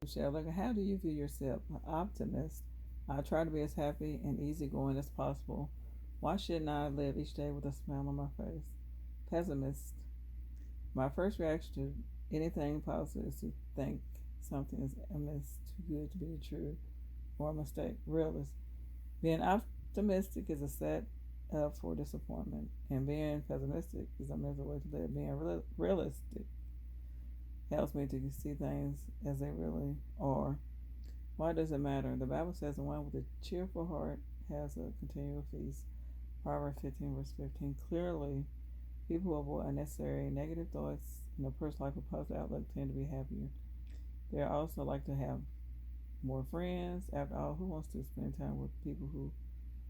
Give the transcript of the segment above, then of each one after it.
Michelle, like, how do you view yourself? An optimist. I try to be as happy and easygoing as possible. Why shouldn't I live each day with a smile on my face? Pessimist. My first reaction to anything positive is to think something is amiss, too good to be true, or a mistake. Realist. Being optimistic is a set up for disappointment, and being pessimistic is a miserable way to live. Being realistic helps me to see things as they really are. Why does it matter? The Bible says the one with a cheerful heart has a continual feast. Proverbs 15, verse 15. Clearly, people who avoid unnecessary negative thoughts and a person like a positive outlook tend to be happier. They also like to have more friends. After all, who wants to spend time with people who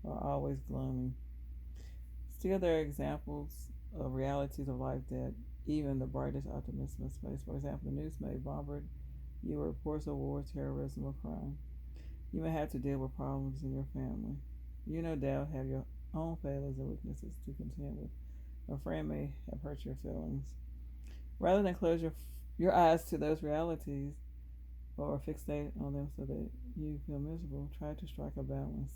are always gloomy? Still, there are examples of realities of life that even the brightest optimists must face. For example, the news may bombard you with reports of war, terrorism, or crime. You may have to deal with problems in your family. You no doubt have your own failures and weaknesses to contend with. A friend may have hurt your feelings. Rather than close your eyes to those realities or fixate on them so that you feel miserable, try to strike a balance.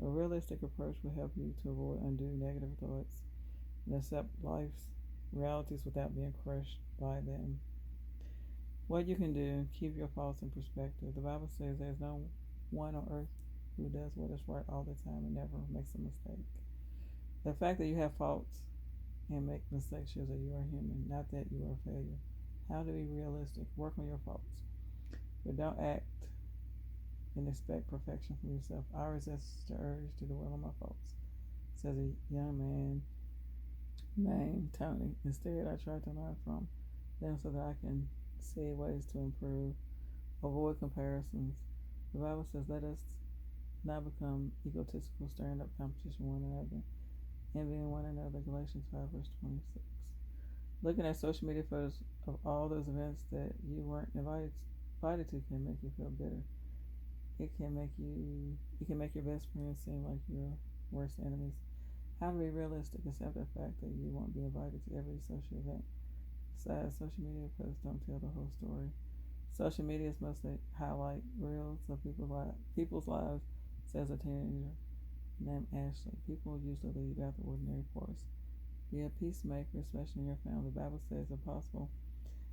A realistic approach will help you to avoid undue negative thoughts and accept life's realities without being crushed by them. What you can do, keep your thoughts in perspective. The Bible says there's no one on earth who does what is right all the time and never makes a mistake. The fact that you have faults and make mistakes shows that you are human, not that you are a failure. How to be realistic? Work on your faults, but don't act and expect perfection from yourself. I resist the urge to dwell on my faults, says a young man named Tony. Instead, I try to learn from them so that I can see ways to improve. Avoid comparisons. The Bible says, let us not become egotistical, stirring up competition with one another, envying one another. Galatians 5, verse 26. Looking at social media photos of all those events that you weren't invited to can make you feel bitter. It can make your best friends seem like your worst enemies. How to be realistic? Accept the fact that you won't be invited to every social event. Besides, social media posts don't tell the whole story. Social media is mostly highlight reels of people's lives, says a teenager named Ashley. People usually leave out the ordinary parts. Be a peacemaker, especially in your family. The Bible says it's impossible.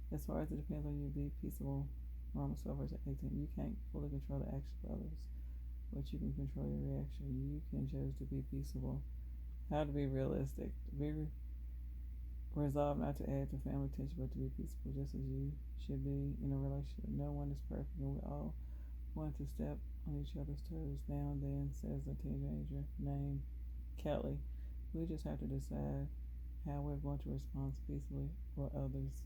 As far as it depends on you, be peaceable. Romans 12, verse 18. You can't fully control the actions of others, but you can control your reaction. You can choose to be peaceable. How to be realistic? Be resolved not to add to family tension, but to be peaceful, just as you should be in a relationship. No one is perfect, and we all want to step on each other's toes now and then, says a teenager named Kelly. We just have to decide how we're going to respond peacefully for others.